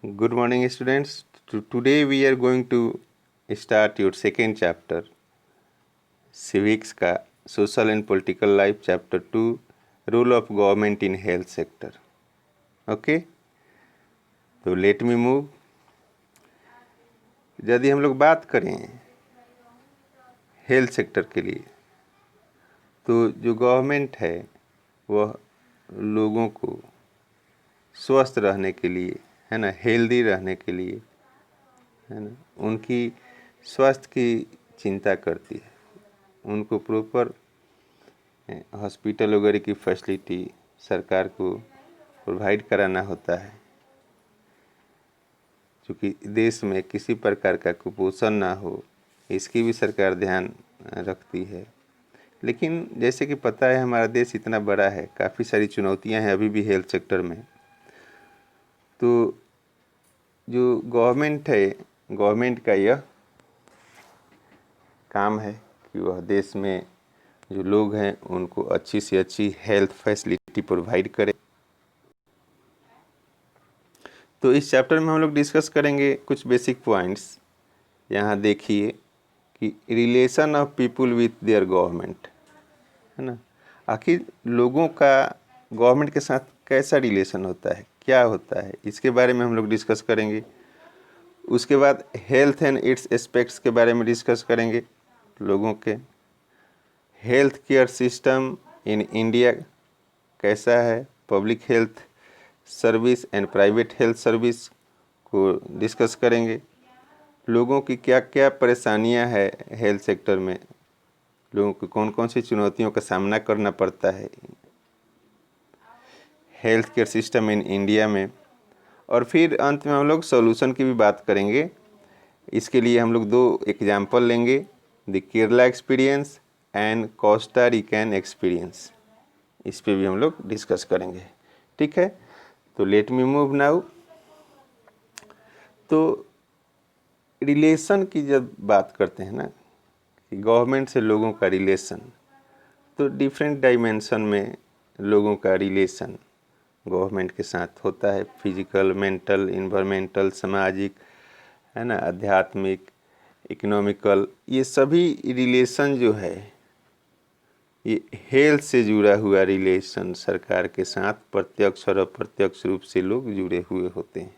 Good morning, students. Today we are going to start your second chapter, Civics का Social and Political Life, Chapter 2, Role of Government in Health Sector. Okay? तो let me move. यदि हम लोग बात करें health sector के लिए, तो जो गवर्नमेंट है वह लोगों को स्वस्थ रहने के लिए, है ना, हेल्दी रहने के लिए, है ना, उनकी स्वास्थ्य की चिंता करती है। उनको प्रॉपर हॉस्पिटल वगैरह की फैसिलिटी सरकार को प्रोवाइड कराना होता है, क्योंकि देश में किसी प्रकार का कुपोषण ना हो, इसकी भी सरकार ध्यान रखती है। लेकिन जैसे कि पता है, हमारा देश इतना बड़ा है, काफ़ी सारी चुनौतियां हैं अभी भी हेल्थ सेक्टर में। तो जो गवर्नमेंट है, गवर्नमेंट का यह काम है कि वह देश में जो लोग हैं उनको अच्छी से अच्छी हेल्थ फैसिलिटी प्रोवाइड करे। तो इस चैप्टर में हम लोग डिस्कस करेंगे कुछ बेसिक पॉइंट्स। यहाँ देखिए कि relation of people with their government, है ना, आखिर लोगों का गवर्नमेंट के साथ कैसा रिलेशन होता है, क्या होता है, इसके बारे में हम लोग डिस्कस करेंगे। उसके बाद हेल्थ एंड इट्स एस्पेक्ट्स के बारे में डिस्कस करेंगे। लोगों के health care system in India कैसा है, public health service and private health service को डिस्कस करेंगे। लोगों की क्या क्या परेशानियां हैं हेल्थ सेक्टर में, लोगों को कौन कौन सी चुनौतियों का सामना करना पड़ता है health care system in India में। और फिर अंत में हम लोग सॉल्यूशन की भी बात करेंगे। इसके लिए हम लोग 2 एग्जाम्पल लेंगे, the Kerala experience and Costa Rican experience. इस पे भी हम लोग डिस्कस करेंगे। ठीक है, तो लेट मी मूव नाउ। तो रिलेशन की जब बात करते हैं ना, कि गवर्नमेंट से लोगों का रिलेशन, तो डिफरेंट डायमेंशन में लोगों का रिलेशन गवर्नमेंट के साथ होता है। फिजिकल, मेंटल, इन्वायरमेंटल, सामाजिक, है ना, आध्यात्मिक, इकोनॉमिकल, ये सभी रिलेशन जो है ये हेल्थ से जुड़ा हुआ रिलेशन सरकार के साथ प्रत्यक्ष और अप्रत्यक्ष रूप से लोग जुड़े हुए होते हैं।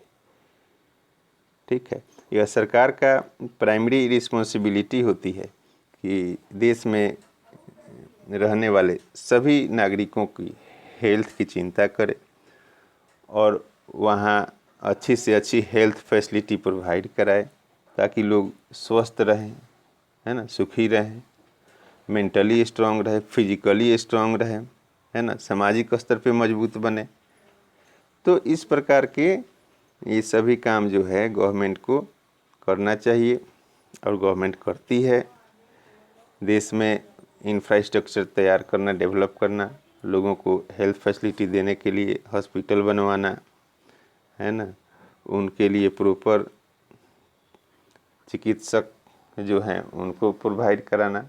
ठीक है, यह सरकार का प्राइमरी रिस्पॉन्सिबिलिटी होती है कि देश में रहने वाले सभी नागरिकों की हेल्थ की चिंता करे और वहाँ अच्छी से अच्छी हेल्थ फैसिलिटी प्रोवाइड कराए, ताकि लोग स्वस्थ रहें, है ना, सुखी रहें, मेंटली स्ट्रांग रहे, फिजिकली स्ट्रांग रहे, है ना, सामाजिक स्तर पे मजबूत बने। तो इस प्रकार के ये सभी काम जो है गवर्नमेंट को करना चाहिए और गवर्नमेंट करती है। देश में इंफ्रास्ट्रक्चर तैयार करना, डेवलप करना, लोगों को हेल्थ फैसिलिटी देने के लिए हॉस्पिटल बनवाना, है ना, उनके लिए प्रॉपर चिकित्सक जो हैं उनको प्रोवाइड कराना।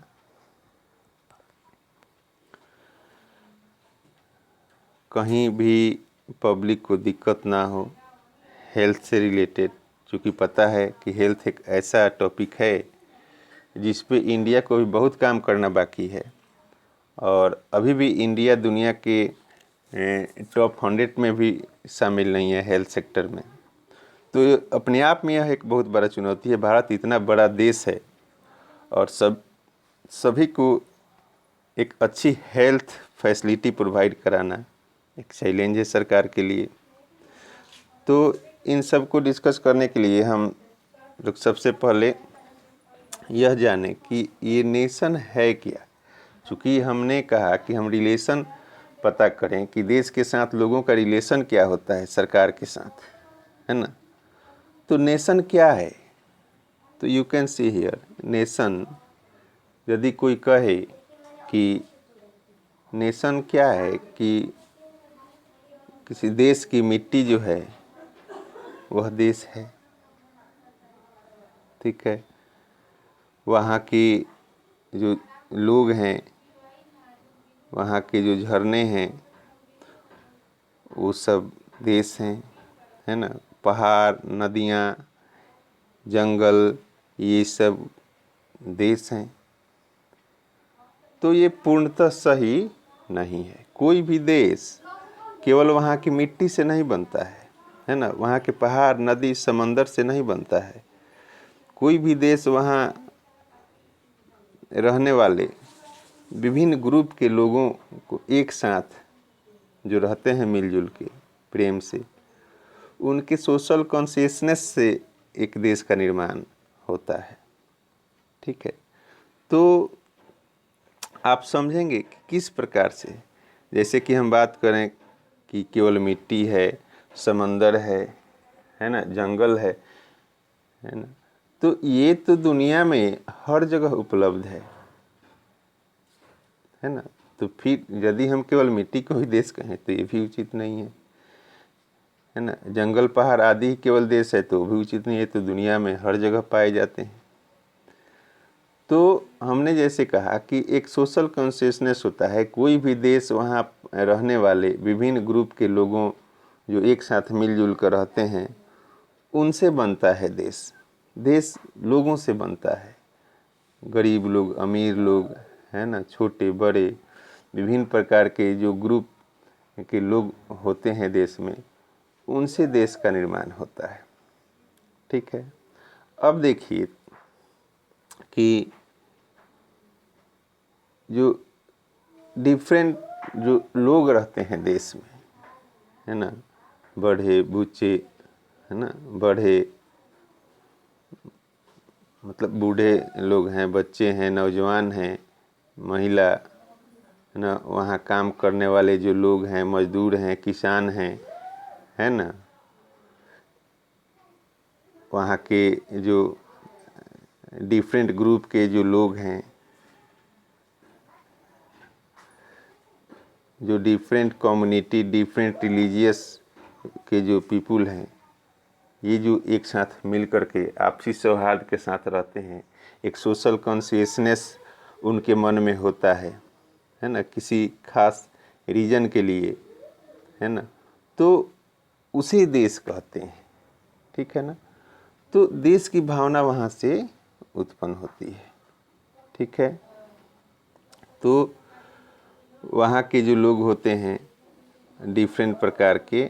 कहीं भी पब्लिक को दिक्कत ना हो हेल्थ से रिलेटेड, क्योंकि पता है कि हेल्थ एक ऐसा टॉपिक है जिस पे इंडिया को भी बहुत काम करना बाकी है, और अभी भी इंडिया दुनिया के टॉप 100 में भी शामिल नहीं है हेल्थ सेक्टर में। तो अपने आप में यह एक बहुत बड़ा चुनौती है। भारत इतना बड़ा देश है और सभी को एक अच्छी हेल्थ फैसिलिटी प्रोवाइड कराना एक चैलेंज है सरकार के लिए। तो इन सब को डिस्कस करने के लिए हम लोग सबसे पहले यह जाने कि ये नेशन है क्या। चूँकि हमने कहा कि हम रिलेशन पता करें कि देश के साथ लोगों का रिलेशन क्या होता है सरकार के साथ, है ना। तो नेशन क्या है, तो you can see here nation. यदि कोई कहे कि नेशन क्या है, कि किसी देश की मिट्टी जो है वह देश है। ठीक है, वहाँ की जो लोग हैं, वहाँ के जो झरने हैं वो सब देश हैं, है ना। पहाड़, नदियाँ, जंगल, ये सब देश हैं। तो ये पूर्णतः सही नहीं है। कोई भी देश केवल वहाँ की मिट्टी से नहीं बनता है ना, वहाँ के पहाड़, नदी, समंदर से नहीं बनता है। कोई भी देश वहाँ रहने वाले विभिन्न ग्रुप के लोगों को एक साथ जो रहते हैं मिलजुल के प्रेम से, उनके सोशल कॉन्शियसनेस से एक देश का निर्माण होता है। ठीक है, तो आप समझेंगे कि किस प्रकार से, जैसे कि हम बात करें कि केवल मिट्टी है, समंदर है ना, जंगल है ना, तो ये तो दुनिया में हर जगह उपलब्ध है ना। तो फिर यदि हम केवल मिट्टी को ही देश कहें तो ये भी उचित नहीं है ना। जंगल, पहाड़ आदि केवल देश है तो भी उचित नहीं है, तो दुनिया में हर जगह पाए जाते हैं। तो हमने जैसे कहा कि एक सोशल कॉन्शियसनेस होता है। कोई भी देश वहाँ रहने वाले विभिन्न ग्रुप के लोगों जो एक साथ मिलजुल कर रहते हैं, उनसे बनता है देश। देश लोगों से बनता है, गरीब लोग, अमीर लोग, है ना, छोटे बड़े, विभिन्न प्रकार के जो ग्रुप के लोग होते हैं देश में, उनसे देश का निर्माण होता है। ठीक है, अब देखिए कि जो डिफरेंट जो लोग रहते हैं देश में, है ना, बढ़े बूढ़े, है ना, बढ़े मतलब बूढ़े लोग हैं, बच्चे हैं, नौजवान हैं, महिला, है ना, वहाँ काम करने वाले जो लोग हैं, मजदूर हैं, किसान हैं, है ना, वहाँ के जो डिफरेंट ग्रुप के जो लोग हैं, जो डिफरेंट कम्युनिटी, डिफरेंट रिलीजियस के जो पीपुल हैं, ये जो एक साथ मिल कर के आपसी सौहार्द के साथ रहते हैं, एक सोशल कॉन्शियसनेस उनके मन में होता है ना, किसी खास रीजन के लिए, है ना, तो उसे देश कहते हैं। ठीक है ना, तो देश की भावना वहाँ से उत्पन्न होती है। ठीक है, तो वहाँ के जो लोग होते हैं डिफरेंट प्रकार के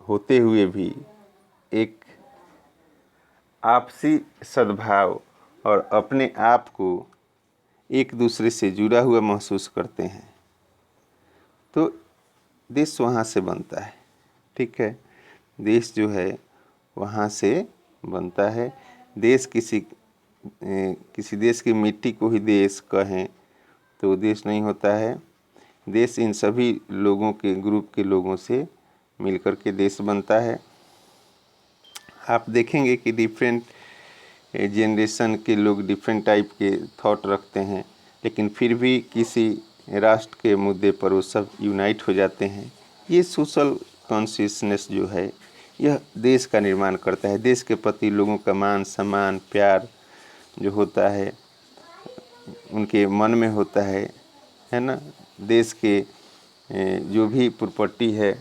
होते हुए भी एक आपसी सद्भाव और अपने आप को एक दूसरे से जुड़ा हुआ महसूस करते हैं, तो देश वहाँ से बनता है। ठीक है, देश जो है वहाँ से बनता है। देश किसी देश की मिट्टी को ही देश कहें तो देश नहीं होता है। देश इन सभी लोगों के ग्रुप के लोगों से मिलकर के देश बनता है। आप देखेंगे कि डिफरेंट जनरेशन के लोग डिफरेंट टाइप के थॉट रखते हैं, लेकिन फिर भी किसी राष्ट्र के मुद्दे पर वो सब यूनाइट हो जाते हैं। ये सोशल कॉन्शियसनेस जो है यह देश का निर्माण करता है। देश के प्रति लोगों का मान सम्मान, प्यार जो होता है उनके मन में होता है ना। देश के जो भी प्रॉपर्टी है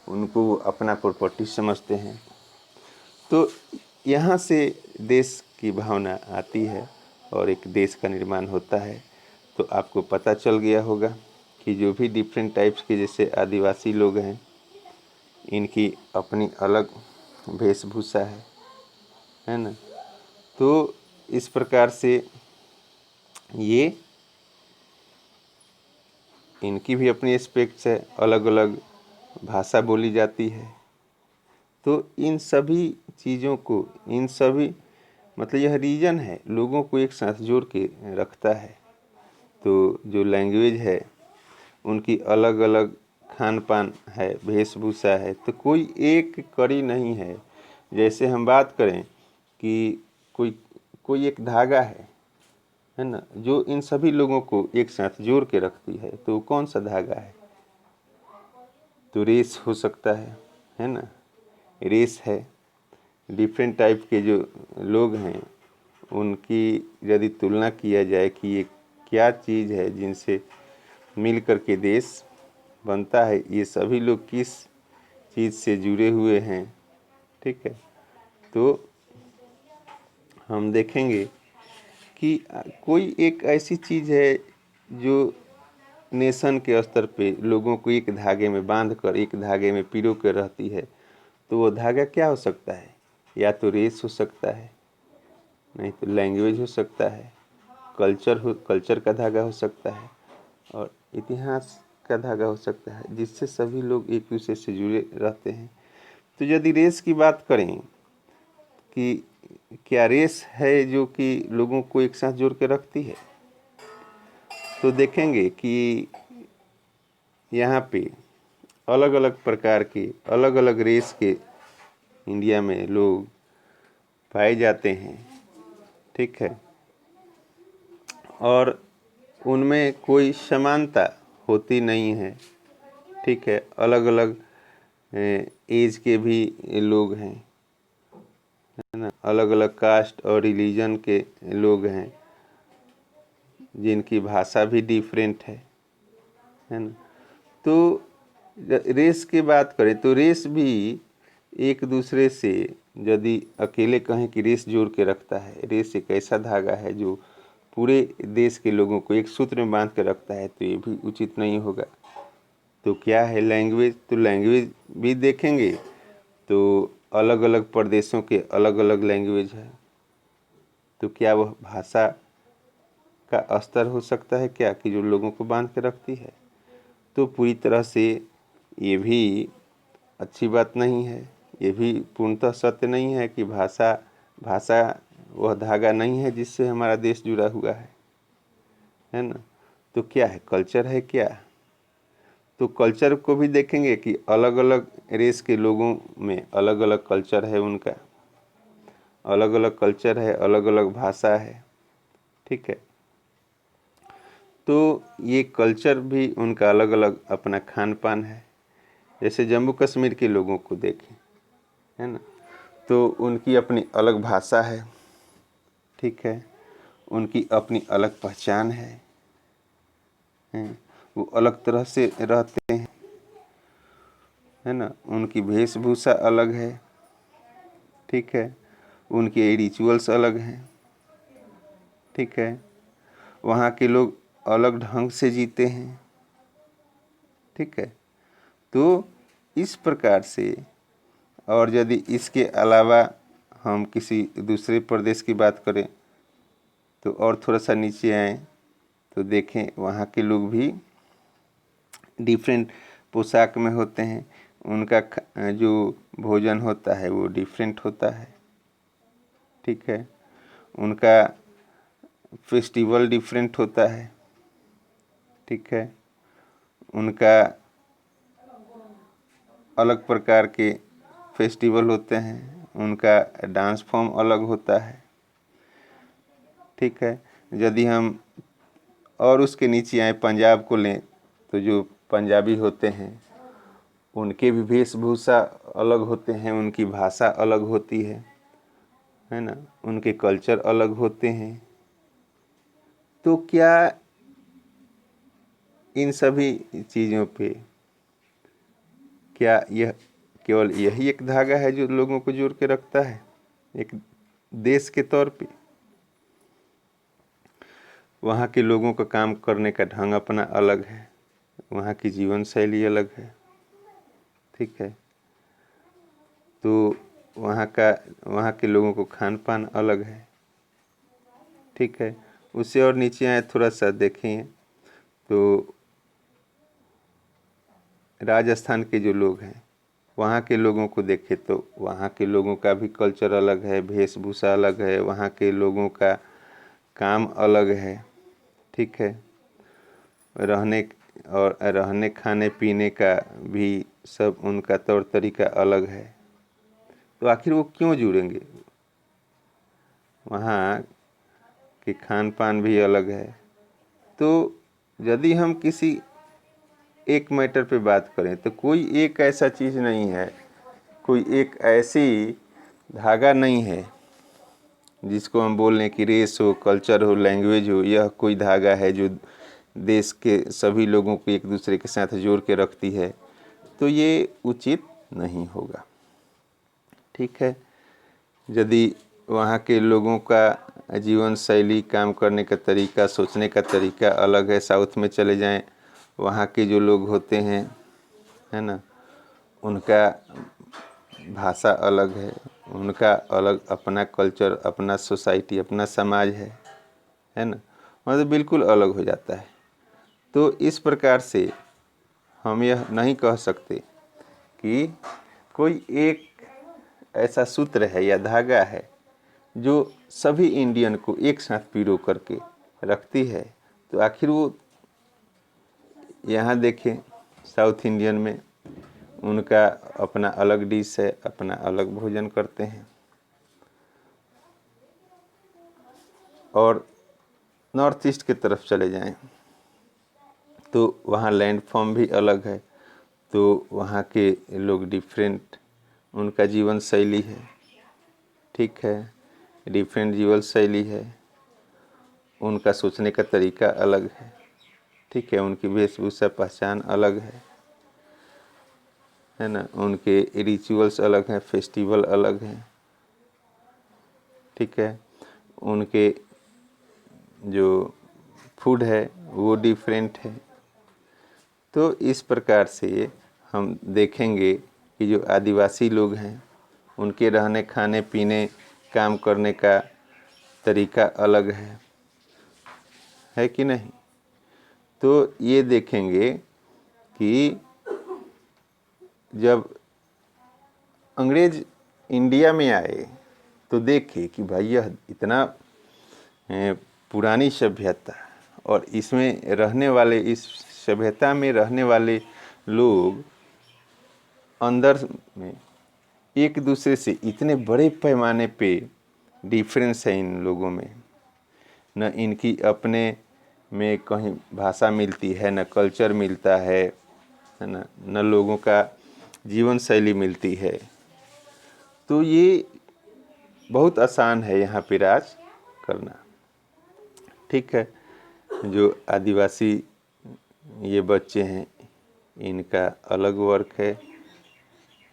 उनको वो अपना प्रॉपर्टी समझते हैं। तो यहाँ से देश की भावना आती है और एक देश का निर्माण होता है। तो आपको पता चल गया होगा कि जो भी डिफरेंट टाइप्स के जैसे आदिवासी लोग हैं, इनकी अपनी अलग वेशभूषा है ना। तो इस प्रकार से ये इनकी भी अपनी एस्पेक्ट्स है, अलग अलग भाषा बोली जाती है। तो इन सभी चीज़ों को, इन सभी मतलब यह रीजन है लोगों को एक साथ जोड़ के रखता है। तो जो लैंग्वेज है उनकी अलग अलग खान पान है, वेशभूषा है, तो कोई एक कड़ी नहीं है। जैसे हम बात करें कि कोई एक धागा है ना, जो इन सभी लोगों को एक साथ जोड़ के रखती है, तो कौन सा धागा है? तो रेस हो सकता है ना, रेस है। डिफरेंट टाइप के जो लोग हैं उनकी यदि तुलना किया जाए कि ये क्या चीज़ है जिनसे मिल कर के देश बनता है, ये सभी लोग किस चीज़ से जुड़े हुए हैं, ठीक है। तो हम देखेंगे कि कोई एक ऐसी चीज़ है जो नेशन के स्तर पे लोगों को एक धागे में बांध कर, एक धागे में पिरो कर रहती है। तो वो धागा क्या हो सकता है? या तो रेस हो सकता है, नहीं तो लैंग्वेज हो सकता है, कल्चर का धागा हो सकता है, और इतिहास का धागा हो सकता है, जिससे सभी लोग एक दूसरे से जुड़े रहते हैं। तो यदि रेस की बात करें कि क्या रेस है जो कि लोगों को एक साथ जोड़ के रखती है, तो देखेंगे कि यहाँ पे अलग अलग प्रकार के अलग अलग रेस के इंडिया में लोग पाए जाते हैं। ठीक है। और उनमें कोई समानता होती नहीं है। ठीक है। अलग अलग एज के भी लोग हैं, है ना। अलग अलग कास्ट और रिलीजन के लोग हैं, जिनकी भाषा भी डिफरेंट है ना। तो रेस की बात करें तो रेस भी एक दूसरे से, यदि अकेले कहें कि रेस जोड़ के रखता है, रेस एक ऐसा धागा है जो पूरे देश के लोगों को एक सूत्र में बांध के रखता है, तो ये भी उचित नहीं होगा। तो क्या है लैंग्वेज? तो लैंग्वेज भी देखेंगे तो अलग अलग प्रदेशों के अलग अलग लैंग्वेज है। तो क्या वह भाषा का स्तर हो सकता है क्या कि जो लोगों को बांध के रखती है? तो पूरी तरह से ये भी अच्छी बात नहीं है, ये भी पूर्णतः सत्य नहीं है कि भाषा भाषा वह धागा नहीं है जिससे हमारा देश जुड़ा हुआ है ना। तो क्या है? कल्चर है क्या? तो कल्चर को भी देखेंगे कि अलग अलग रेस के लोगों में अलग अलग कल्चर है, उनका अलग अलग कल्चर है, अलग अलग भाषा है। ठीक है। तो ये कल्चर भी उनका अलग अलग अपना खान पान है। जैसे जम्मू कश्मीर के लोगों को देखें, है ना, तो उनकी अपनी अलग भाषा है। ठीक है। उनकी अपनी अलग पहचान है, वो अलग तरह से रहते हैं, है ना। उनकी वेशभूषा अलग है। ठीक है। उनके रिचुअल्स अलग हैं। ठीक है। वहाँ के लोग अलग ढंग से जीते हैं। ठीक है। तो इस प्रकार से, और यदि इसके अलावा हम किसी दूसरे प्रदेश की बात करें तो और थोड़ा सा नीचे आए तो देखें वहाँ के लोग भी डिफरेंट पोशाक में होते हैं। उनका जो भोजन होता है वो डिफरेंट होता है। ठीक है। उनका फेस्टिवल डिफरेंट होता है। ठीक है। उनका अलग प्रकार के फेस्टिवल होते हैं, उनका डांस फॉर्म अलग होता है। ठीक है। यदि हम और उसके नीचे आए पंजाब को लें तो जो पंजाबी होते हैं उनके भी वेशभूषा अलग होते हैं, उनकी भाषा अलग होती है ना, उनके कल्चर अलग होते हैं। तो क्या इन सभी चीज़ों पे क्या यह केवल यही एक धागा है जो लोगों को जोड़ के रखता है एक देश के तौर पे? वहाँ के लोगों का काम करने का ढंग अपना अलग है, वहाँ की जीवन शैली अलग है। ठीक है। तो वहाँ के लोगों को खान पान अलग है। ठीक है। उससे और नीचे आए थोड़ा सा देखें तो राजस्थान के जो लोग हैं वहाँ के लोगों को देखें तो वहाँ के लोगों का भी कल्चर अलग है, वेशभूषा अलग है, वहाँ के लोगों का काम अलग है। ठीक है। रहने खाने पीने का भी सब उनका तौर तरीका अलग है। तो आखिर वो क्यों जुड़ेंगे? वहाँ के खान पान भी अलग है। तो यदि हम किसी एक मैटर पे बात करें तो कोई एक ऐसा चीज़ नहीं है, कोई एक ऐसी धागा नहीं है जिसको हम बोल लें कि रेस हो, कल्चर हो, लैंग्वेज हो, यह कोई धागा है जो देश के सभी लोगों को एक दूसरे के साथ जोड़ के रखती है। तो ये उचित नहीं होगा। ठीक है। यदि वहाँ के लोगों का जीवन शैली, काम करने का तरीका, सोचने का तरीका अलग है, साउथ में चले जाएं, वहाँ के जो लोग होते हैं, है ना, उनका भाषा अलग है, उनका अलग अपना कल्चर, अपना सोसाइटी, अपना समाज है ना, मतलब बिल्कुल अलग हो जाता है। तो इस प्रकार से हम यह नहीं कह सकते कि कोई एक ऐसा सूत्र है या धागा है जो सभी इंडियन को एक साथ पिरो करके रखती है। तो आखिर वो यहाँ देखें, साउथ इंडियन में उनका अपना अलग डिश है, अपना अलग भोजन करते हैं। और नॉर्थ ईस्ट की तरफ चले जाएं तो वहाँ लैंड फॉर्म भी अलग है, तो वहाँ के लोग डिफरेंट, उनका जीवन शैली है, ठीक है, डिफरेंट जीवन शैली है, उनका सोचने का तरीका अलग है, ठीक है, उनकी वेशभूषा पहचान अलग है ना, उनके रिचुअल्स अलग हैं, फेस्टिवल अलग हैं, ठीक है, उनके जो फूड है वो डिफरेंट है। तो इस प्रकार से हम देखेंगे कि जो आदिवासी लोग हैं उनके रहने, खाने पीने, काम करने का तरीका अलग है कि नहीं। तो ये देखेंगे कि जब अंग्रेज इंडिया में आए तो देखे कि भाई यह इतना पुरानी सभ्यता, और इसमें रहने वाले, इस सभ्यता में रहने वाले लोग अंदर में एक दूसरे से इतने बड़े पैमाने पे डिफरेंस है इन लोगों में, न इनकी अपने में कहीं भाषा मिलती है, न कल्चर मिलता है ना, न लोगों का जीवन शैली मिलती है। तो ये बहुत आसान है यहाँ पे राज करना, ठीक है। जो आदिवासी ये बच्चे हैं इनका अलग वर्क है,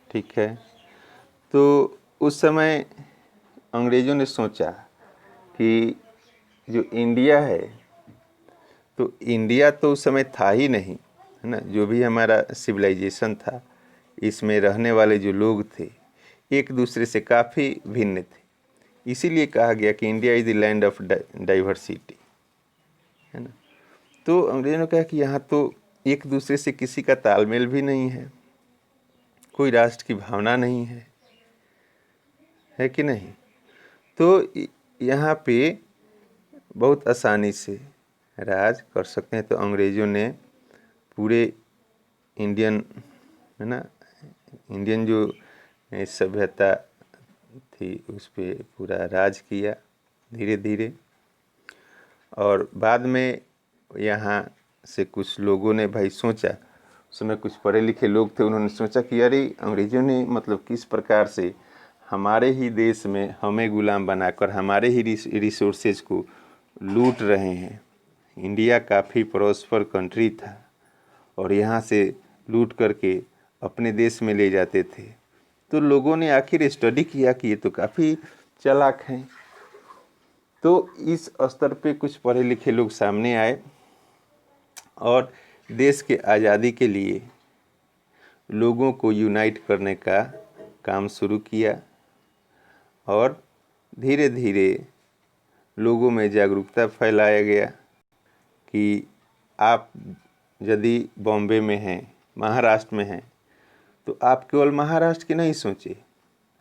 ठीक है। तो उस समय अंग्रेज़ों ने सोचा कि जो इंडिया है, तो इंडिया तो उस समय था ही नहीं, है ना, जो भी हमारा सिविलाइजेशन था, इसमें रहने वाले जो लोग थे एक दूसरे से काफ़ी भिन्न थे। इसीलिए कहा गया कि India is the land of diversity, है ना। तो अंग्रेज़ों ने कहा कि यहाँ तो एक दूसरे से किसी का तालमेल भी नहीं है, कोई राष्ट्र की भावना नहीं है कि नहीं। तो यहाँ पे बहुत आसानी से राज कर सकते हैं। तो अंग्रेज़ों ने पूरे इंडियन, है ना, इंडियन जो सभ्यता थी उस पे पूरा राज किया धीरे धीरे। और बाद में यहाँ से कुछ लोगों ने भाई सोचा, उस समय कुछ पढ़े लिखे लोग थे, उन्होंने सोचा कि अरे अंग्रेज़ों ने मतलब किस प्रकार से हमारे ही देश में हमें गुलाम बनाकर हमारे ही रिसोर्सेज को लूट रहे हैं। इंडिया काफ़ी प्रॉस्पर कंट्री था और यहाँ से लूट करके अपने देश में ले जाते थे। तो लोगों ने आखिर स्टडी किया कि ये तो काफ़ी चालाक हैं। तो इस स्तर पे कुछ पढ़े लिखे लोग सामने आए और देश के आज़ादी के लिए लोगों को यूनाइट करने का काम शुरू किया और धीरे धीरे लोगों में जागरूकता फैलाया गया कि आप यदि बॉम्बे में हैं, महाराष्ट्र में हैं, तो आप केवल महाराष्ट्र की नहीं सोचे,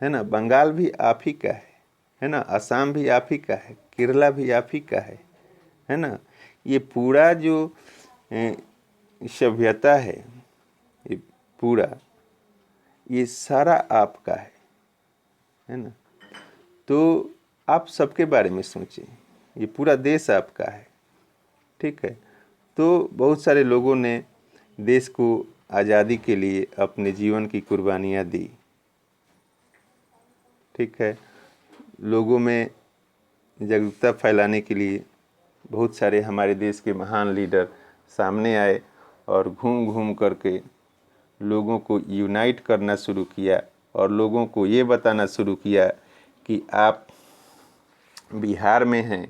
है ना, बंगाल भी आप ही का है ना, असम भी आप ही का है, केरला भी आप ही का है ना। ये पूरा जो सभ्यता है, ये पूरा, ये सारा आपका है ना। तो आप सबके बारे में सोचें, ये पूरा देश आपका है, ठीक है। तो बहुत सारे लोगों ने देश को आज़ादी के लिए अपने जीवन की कुर्बानियाँ दी, ठीक है। लोगों में जागरूकता फैलाने के लिए बहुत सारे हमारे देश के महान लीडर सामने आए और घूम घूम करके लोगों को यूनाइट करना शुरू किया और लोगों को ये बताना शुरू किया कि आप बिहार में हैं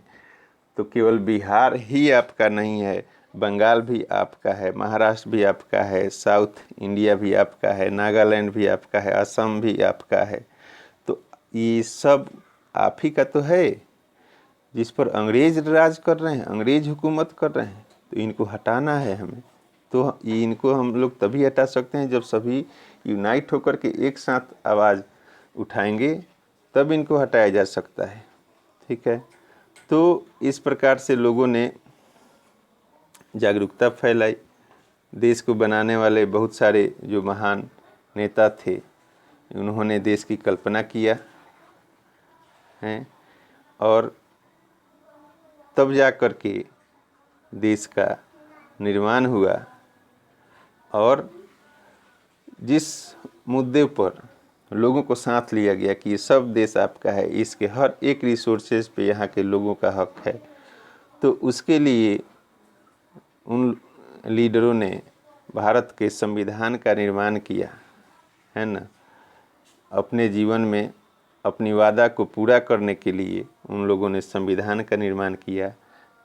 तो केवल बिहार ही आपका नहीं है, बंगाल भी आपका है, महाराष्ट्र भी आपका है, साउथ इंडिया भी आपका है, नागालैंड भी आपका है, असम भी आपका है। तो ये सब आप ही का तो है, जिस पर अंग्रेज राज कर रहे हैं, अंग्रेज हुकूमत कर रहे हैं। तो इनको हटाना है हमें। तो ये इनको हम लोग तभी हटा सकते हैं जब सभी यूनाइट होकर के एक साथ आवाज़ उठाएंगे, तब इनको हटाया जा सकता है। ठीक है। तो इस प्रकार से लोगों ने जागरूकता फैलाई। देश को बनाने वाले बहुत सारे जो महान नेता थे, उन्होंने देश की कल्पना किया है, और तब जा कर के देश का निर्माण हुआ। और जिस मुद्दे पर लोगों को साथ लिया गया कि ये सब देश आपका है, इसके हर एक रिसोर्सेज पे यहाँ के लोगों का हक है, तो उसके लिए उन लीडरों ने भारत के संविधान का निर्माण किया है ना। अपने जीवन में अपनी वादा को पूरा करने के लिए उन लोगों ने संविधान का निर्माण किया,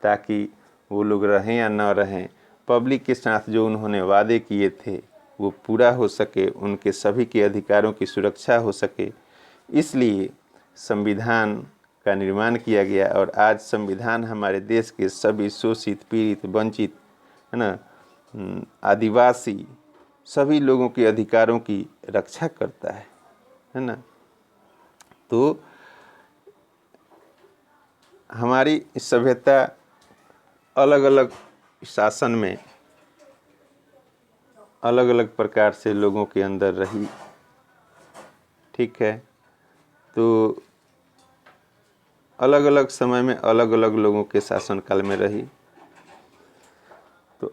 ताकि वो लोग रहें या न रहें, पब्लिक के साथ जो उन्होंने वादे किए थे वो पूरा हो सके, उनके सभी के अधिकारों की सुरक्षा हो सके। इसलिए संविधान का निर्माण किया गया, और आज संविधान हमारे देश के सभी शोषित, पीड़ित, वंचित, है ना, आदिवासी सभी लोगों के अधिकारों की रक्षा करता है ना। तो हमारी सभ्यता अलग अलग शासन में अलग अलग प्रकार से लोगों के अंदर रही। ठीक है। तो अलग अलग समय में अलग अलग लोगों के शासनकाल में रही। तो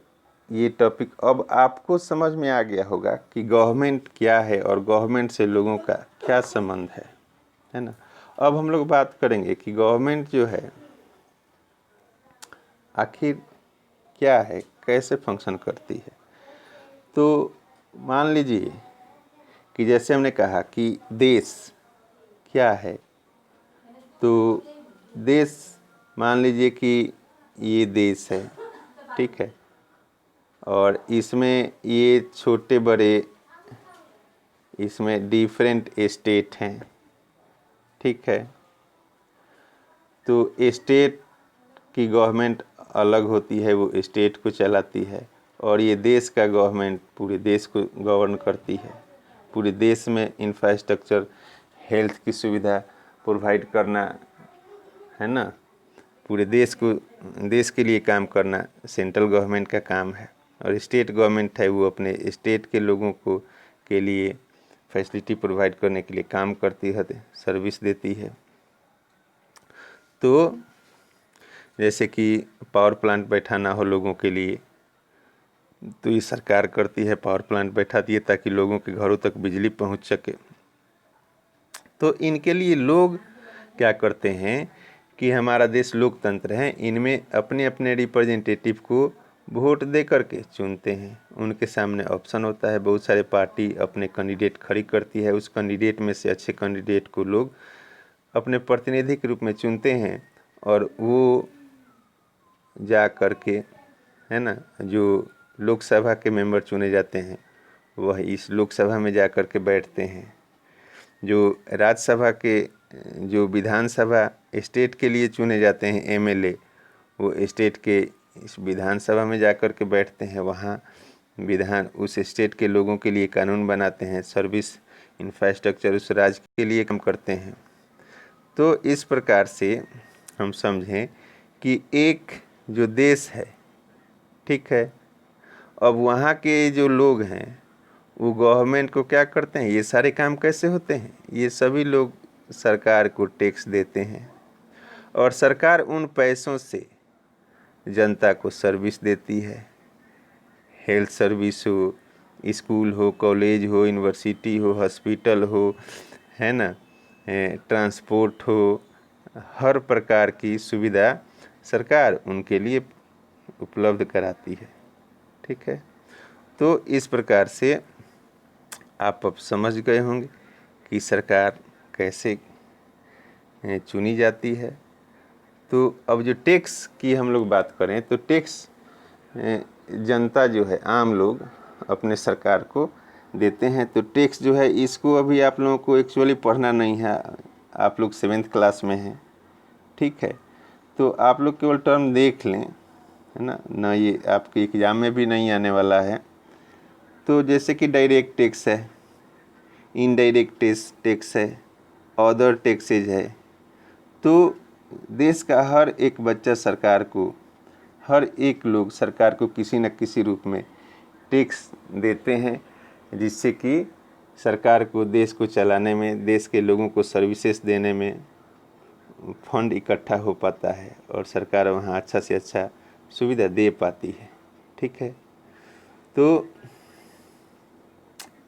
ये टॉपिक अब आपको समझ में आ गया होगा कि गवर्नमेंट क्या है और गवर्नमेंट से लोगों का क्या संबंध है ना। अब हम लोग बात करेंगे कि गवर्नमेंट जो है आखिर क्या है, कैसे फंक्शन करती है। तो मान लीजिए कि जैसे हमने कहा कि देश क्या है, तो देश मान लीजिए कि ये देश है, ठीक है, और इसमें ये छोटे बड़े इसमें डिफरेंट स्टेट हैं। ठीक है। तो स्टेट की गवर्नमेंट अलग होती है, वो स्टेट को चलाती है, और ये देश का गवर्नमेंट पूरे देश को गवर्न करती है। पूरे देश में इंफ्रास्ट्रक्चर, हेल्थ की सुविधा प्रोवाइड करना, है ना, पूरे देश के लिए काम करना सेंट्रल गवर्नमेंट का काम है। और स्टेट गवर्नमेंट है, वो अपने स्टेट के लोगों को के लिए फैसिलिटी प्रोवाइड करने के लिए काम करती है, सर्विस देती है। तो जैसे कि पावर प्लांट बैठाना हो लोगों के लिए, तो ये सरकार करती है, पावर प्लांट बैठाती है ताकि लोगों के घरों तक बिजली पहुंच सके। तो इनके लिए लोग क्या करते हैं कि हमारा देश लोकतंत्र है, इनमें अपने अपने रिप्रेजेंटेटिव को वोट दे करके चुनते हैं। उनके सामने ऑप्शन होता है, बहुत सारे पार्टी अपने कैंडिडेट खड़ी करती है, उस कैंडिडेट में से अच्छे कैंडिडेट को लोग अपने प्रतिनिधि के रूप में चुनते हैं, और वो जा करके, है ना, जो लोकसभा के मेंबर चुने जाते हैं वह इस लोकसभा में जा कर के बैठते हैं। जो राज्यसभा के, जो विधानसभा स्टेट के लिए चुने जाते हैं एमएलए, वो स्टेट के इस विधानसभा में जा कर के बैठते हैं, वहाँ उस स्टेट के लोगों के लिए कानून बनाते हैं, सर्विस इंफ्रास्ट्रक्चर उस राज्य के लिए काम करते हैं। तो इस प्रकार से हम समझें कि एक जो देश है, ठीक है, अब वहाँ के जो लोग हैं वो गवर्नमेंट को क्या करते हैं, ये सारे काम कैसे होते हैं, ये सभी लोग सरकार को टैक्स देते हैं, और सरकार उन पैसों से जनता को सर्विस देती है। हेल्थ सर्विस हो, स्कूल हो, कॉलेज हो, यूनिवर्सिटी हो, हॉस्पिटल हो, है ना, ट्रांसपोर्ट हो, हर प्रकार की सुविधा सरकार उनके लिए उपलब्ध कराती है। ठीक है। तो इस प्रकार से आप अब समझ गए होंगे कि सरकार कैसे चुनी जाती है। तो अब जो टैक्स की हम लोग बात करें तो टैक्स जनता जो है, आम लोग अपने सरकार को देते हैं। तो टैक्स जो है इसको अभी आप लोगों को एक्चुअली पढ़ना नहीं है, आप लोग 7th क्लास में हैं, ठीक है। तो आप लोग केवल टर्म देख लें, है ना, ये आपके एग्ज़ाम में भी नहीं आने वाला है। तो जैसे कि डायरेक्ट टैक्स है, इनडायरेक्ट टैक्स है, अदर टैक्सेज है। तो देश का हर एक बच्चा सरकार को, हर एक लोग सरकार को किसी न किसी रूप में टैक्स देते हैं, जिससे कि सरकार को देश को चलाने में, देश के लोगों को सर्विसेज देने में फंड इकट्ठा हो पाता है और सरकार वहाँ अच्छा से अच्छा सुविधा दे पाती है, ठीक है। तो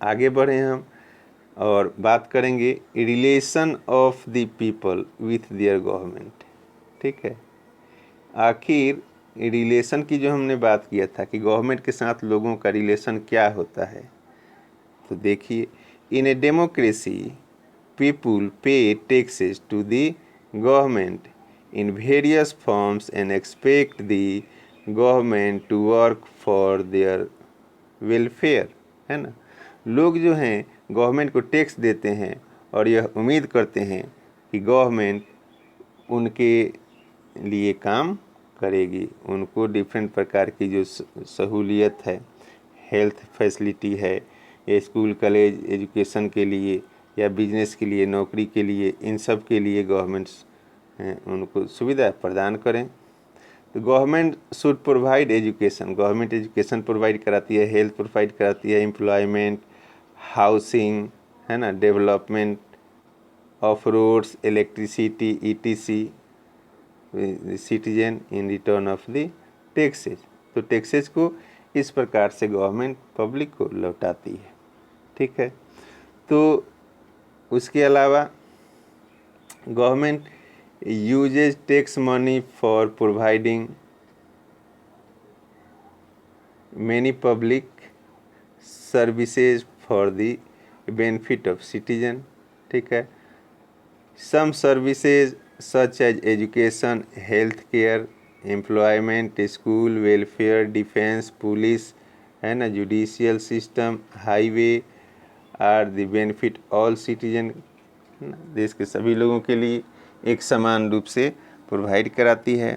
आगे बढ़े हम और बात करेंगे relation of the people with their government, ठीक है। आखिर रिलेशन की जो हमने बात किया था कि गवर्नमेंट के साथ लोगों का रिलेशन क्या होता है, तो देखिए, in a democracy people pay taxes to the government in various forms and expect the government to work for their welfare, है ना। लोग जो हैं गवर्नमेंट को टैक्स देते हैं और यह उम्मीद करते हैं कि गवर्नमेंट उनके लिए काम करेगी, उनको डिफरेंट प्रकार की जो सहूलियत है, हेल्थ फैसिलिटी है, या स्कूल कॉलेज एजुकेशन के लिए या बिजनेस के लिए, नौकरी के लिए, इन सब के लिए गवर्नमेंट्स उनको सुविधा प्रदान करें। तो government should provide education, government education provide कराती है, हेल्थ प्रोवाइड कराती है, एम्प्लॉयमेंट, हाउसिंग, है ना, development of roads, electricity, ETC, citizen in return of the taxes. तो टैक्सेज को इस प्रकार से गवर्नमेंट पब्लिक को लौटाती है, ठीक है। तो उसके अलावा government uses tax money for providing many public services for the benefit of citizen, ठीक है। Some services such as education, health care, employment, school, welfare, defense, police, है ना, judicial system, highway are the benefit all citizen, देश के सभी लोगों के लिए एक समान रूप से प्रोवाइड कराती है।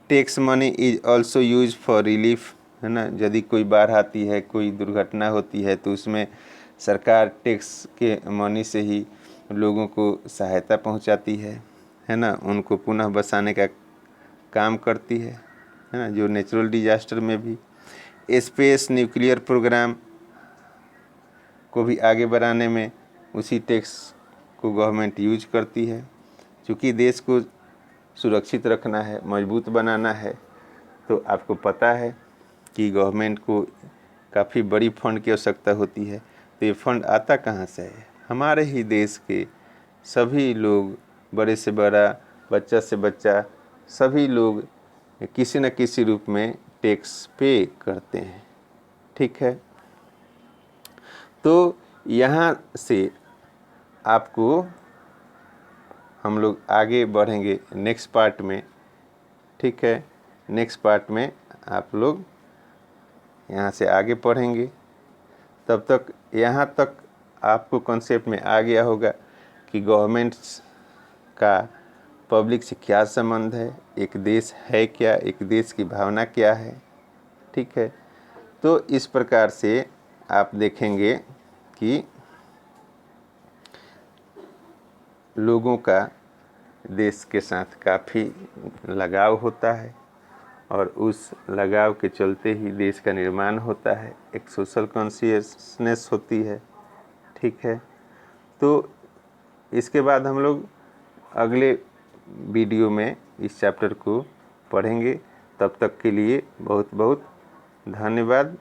Tax money is also use for relief, है ना, यदि कोई बाढ़ आती है, कोई दुर्घटना होती है, तो उसमें सरकार टैक्स के मनी से ही लोगों को सहायता पहुंचाती है ना, उनको पुनः बसाने का काम करती है ना। जो नेचुरल डिजास्टर में भी स्पेस न्यूक्लियर प्रोग्राम को भी आगे बढ़ाने में उसी टैक्स को गवर्नमेंट यूज करती है। क्योंकि देश को सुरक्षित रखना है, मजबूत बनाना है, तो आपको पता है कि गवर्नमेंट को काफ़ी बड़ी फंड की आवश्यकता होती है। तो ये फंड आता कहाँ से है? हमारे ही देश के सभी लोग, बड़े से बड़ा, बच्चा से बच्चा, सभी लोग किसी न किसी रूप में टैक्स पे करते हैं, ठीक है। तो यहाँ से आपको हम लोग आगे बढ़ेंगे नेक्स्ट पार्ट में, ठीक है। नेक्स्ट पार्ट में आप लोग यहाँ से आगे पढ़ेंगे। तब तक यहाँ तक आपको कॉन्सेप्ट में आ गया होगा कि गवर्नमेंट्स का पब्लिक से क्या संबंध है, एक देश है क्या, एक देश की भावना क्या है, ठीक है। तो इस प्रकार से आप देखेंगे कि लोगों का देश के साथ काफ़ी लगाव होता है और उस लगाव के चलते ही देश का निर्माण होता है, एक सोशल कॉन्शियसनेस होती है, ठीक है। तो इसके बाद हम लोग अगले वीडियो में इस चैप्टर को पढ़ेंगे। तब तक के लिए बहुत बहुत धन्यवाद।